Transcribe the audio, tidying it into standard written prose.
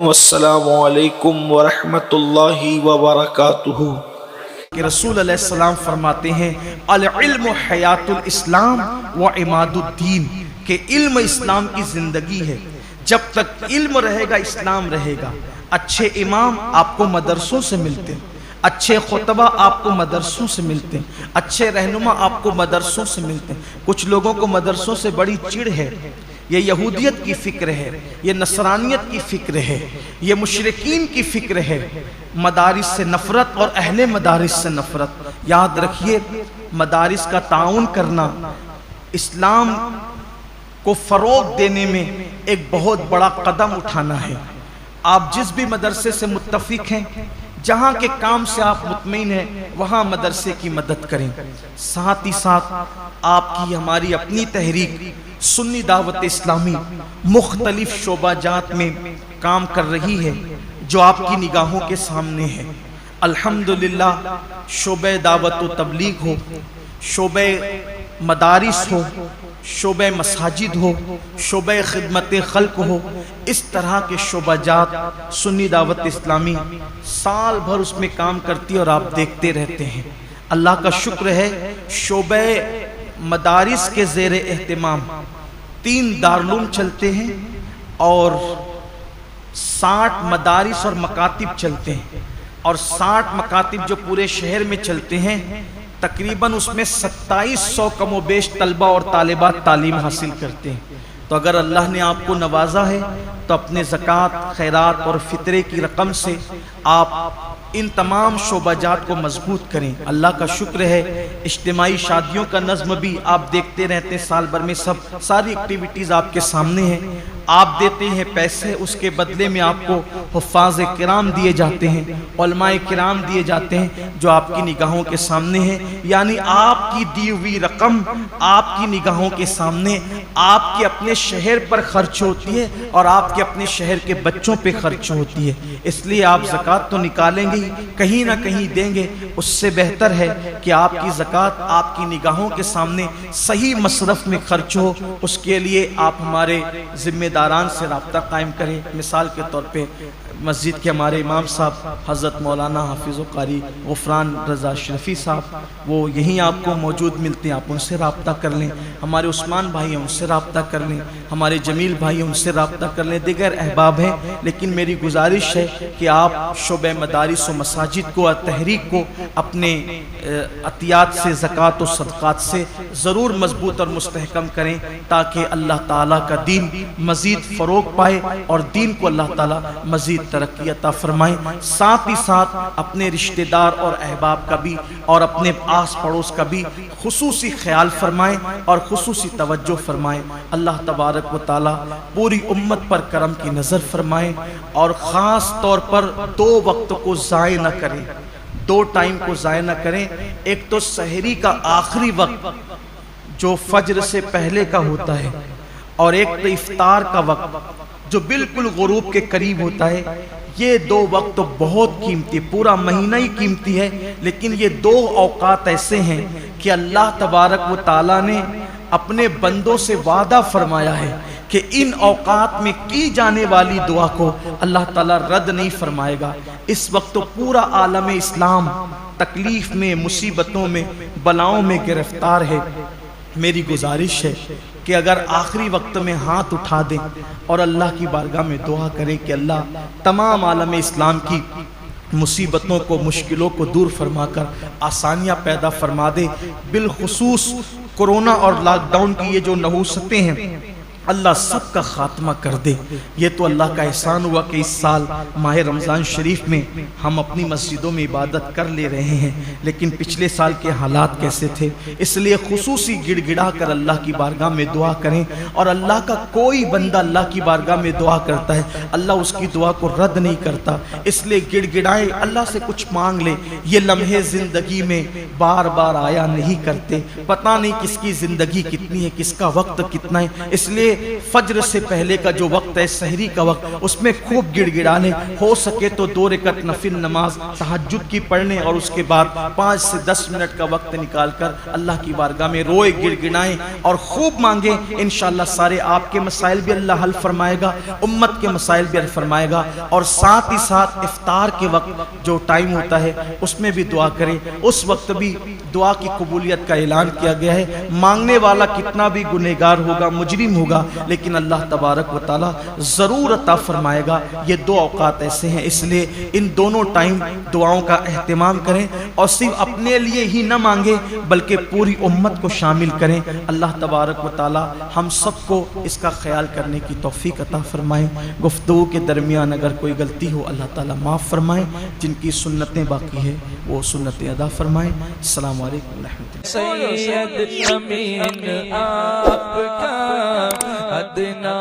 والسلام علیکم ورحمۃ اللہ وبرکاتہ۔ کہ رسول علیہ السلام فرماتے ہیں العلم حیات الاسلام و عماد الدین، کہ علم اسلام کی زندگی ہے، جب تک علم رہے گا اسلام رہے گا۔ اچھے امام آپ کو مدرسوں سے ملتے ہیں، اچھے خطبہ آپ کو مدرسوں سے ملتے ہیں، اچھے رہنما آپ کو مدرسوں سے ملتے ہیں۔ کچھ لوگوں کو مدرسوں سے بڑی چڑ ہے، یہ یہودیت کی فکر ہے، یہ نصرانیت کی فکر ہے، یہ مشرکین کی فکر ہے، مدارس سے نفرت اور اہل مدارس سے نفرت۔ یاد رکھیے، مدارس کا تعاون کرنا اسلام کو فروغ دینے میں ایک بہت بڑا قدم اٹھانا ہے۔ آپ جس بھی مدرسے سے متفق ہیں، جہاں کے کام سے آپ مطمئن ہیں، وہاں مدرسے کی مدد کریں۔ ساتھ ہی ساتھ آپ کی ہماری اپنی تحریک سنی دعوت اسلامی مختلف شعبہ جات میں کام کر رہی ہے، جو آپ کی نگاہوں کے سامنے ہے۔ الحمدللہ شعبہ دعوت و تبلیغ ہو، شعبہ مدارس ہو، شعبہ مساجد ہو، شعبہ خدمت خلق ہو، اس طرح کے شعبہ جات سنی دعوت اسلامی سال بھر اس میں کام کرتی ہے اور آپ دیکھتے رہتے ہیں۔ اللہ کا شکر ہے، شعبہ مدارس کے زیر اہتمام 3 دارالعلوم چلتے ہیں اور 60 مدارس اور مکاتب چلتے ہیں، اور 60 مکاتب جو پورے شہر میں چلتے ہیں، تقریباً اس میں 2700 کم و بیش طلبہ اور طالبات تعلیم حاصل کرتے ہیں۔ تو اگر اللہ نے آپ کو نوازا ہے تو اپنے زکوٰۃ، خیرات اور فطرے کی رقم سے آپ ان تمام شعبہ جات کو مضبوط کریں۔ اللہ کا شکر ہے، اجتماعی شادیوں کا نظم بھی آپ دیکھتے رہتے ہیں، سال بھر میں ساری ایکٹیویٹیز آپ کے سامنے ہیں۔ آپ دیتے ہیں پیسے، اس کے بدلے میں آپ کو حفاظ کرام دیے جاتے ہیں، علماء کرام دیے جاتے ہیں، جو آپ کی نگاہوں کے سامنے ہیں۔ یعنی آپ کی دی ہوئی رقم آپ کی نگاہوں کے سامنے آپ کے اپنے شہر پر خرچ ہوتی ہے اور آپ کے اپنے شہر کے بچوں پہ خرچ ہوتی ہے۔ اس لیے آپ زکوٰۃ تو نکالیں گے، کہیں نہ کہیں دیں گے۔ اس سے بہتر ہے کہ آپ کی زکوٰۃ آپ کی نگاہوں کے سامنے صحیح مصرف میں خرچ ہو۔ اس کے لیے آپ ہمارے ذمہ داران سے رابطہ قائم کریں۔ مثال کے طور پہ مسجد کے ہمارے امام صاحب حضرت مولانا حافظ و قاری غفران رضا اشرفی صاحب، وہ یہیں آپ کو موجود ملتے ہیں، آپ ان سے رابطہ کر لیں۔ ہمارے عثمان بھائی ہیں، ان سے رابطہ کر لیں۔ ہمارے جمیل بھائی ہیں، ان سے رابطہ کر لیں۔ دیگر احباب ہیں، لیکن میری گزارش ہے کہ آپ شعبہ مدارس و مساجد کو اور تحریک کو اپنے عطیات سے، زکوٰۃ و صدقات سے ضرور مضبوط اور مستحکم کریں، تاکہ اللہ تعالیٰ کا دین مزید فروغ پائے اور دین کو اللہ تعالیٰ مزید ترقی عطا فرمائیں۔ ساتھ ہی ساتھ اپنے رشتہ دار اور احباب کا بھی اور اپنے آس پڑوس کا بھی خصوصی خیال فرمائیں اور خصوصی توجہ فرمائیں۔ اللہ تبارک و تعالیٰ پوری امت پر کرم کی نظر فرمائیں، اور خاص طور پر 2 وقت کو ضائع نہ کریں، 2 ٹائم کو ضائع نہ کریں۔ ایک تو سحری کا آخری وقت جو فجر سے پہلے کا ہوتا ہے، اور ایک تو افطار کا وقت جو بالکل غروب کے قریب ہوتا ہے۔ یہ 2 وقت تو بہت قیمتی، پورا مہینہ ہی قیمتی ہے، لیکن یہ 2 اوقات ایسے ہیں کہ اللہ تبارک و تعالیٰ نے اپنے بندوں سے وعدہ فرمایا ہے کہ ان اوقات میں کی جانے والی دعا کو اللہ تعالیٰ رد نہیں فرمائے گا۔ اس وقت تو پورا عالم اسلام تکلیف میں، مصیبتوں میں، بلاؤں میں گرفتار ہے۔ میری گزارش ہے کہ اگر آخری وقت میں ہاتھ اٹھا دیں اور اللہ کی بارگاہ میں دعا کریں کہ اللہ تمام عالم اسلام کی مصیبتوں کو، مشکلوں کو دور فرما کر آسانیاں پیدا فرما دے، بالخصوص کورونا اور لاک ڈاؤن کی یہ جو نحوستیں ہیں، اللہ سب کا خاتمہ کر دے۔ یہ تو اللہ کا احسان ہوا کہ اس سال ماہ رمضان شریف میں ہم اپنی مسجدوں میں عبادت کر لے رہے ہیں، لیکن پچھلے سال کے حالات کیسے تھے؟ اس لیے خصوصی گڑ گڑا کر اللہ کی بارگاہ میں دعا کریں، اور اللہ کا کوئی بندہ اللہ کی بارگاہ میں دعا کرتا ہے، اللہ اس کی دعا کو رد نہیں کرتا۔ اس لیے گڑ گڑائیں، اللہ سے کچھ مانگ لیں۔ یہ لمحے زندگی میں بار بار آیا نہیں کرتے، پتہ نہیں کس کی زندگی کتنی ہے، کس کا وقت کتنا ہے۔ اس لیے فجر سے پہلے کا جو وقت ہے سحری کا وقت، اس میں خوب گڑ گڑا لیں، ہو سکے تو 2 رکعت نفل نماز تہجد کی پڑھ لیں، اور اس کے بعد 5 سے 10 منٹ کا وقت نکال کر اللہ کی بارگاہ میں روئے، گڑ گڑائیں اور خوب مانگیں۔ انشاءاللہ سارے آپ کے مسائل بھی اللہ حل فرمائے گا، امت کے مسائل بھی حل فرمائے گا، اور ساتھ ہی ساتھ افطار کے وقت جو ٹائم ہوتا ہے اس میں بھی دعا کریں۔ اس وقت بھی دعا کی قبولیت کا اعلان کیا گیا ہے۔ مانگنے والا کتنا بھی گنہگار ہوگا، مجرم ہوگا، لیکن اللہ تبارک و تعالی ضرور عطا فرمائے گا۔ یہ 2 اوقات ایسے ہیں، اس لیے ان دونوں ٹائم دعاؤں کا اہتمام کریں، اور صرف اپنے لیے ہی نہ مانگیں بلکہ پوری امت کو شامل کریں۔ اللہ تبارک و تعالی ہم سب کو اس کا خیال کرنے کی توفیق عطا فرمائیں۔ گفتگو کے درمیان اگر کوئی غلطی ہو اللہ تعالی معاف فرمائیں، جن کی سنتیں باقی ہے وہ سنتیں ادا فرمائیں۔ السلام علیکم ورحمۃ اللہ۔ سید امین آپ کا ادنا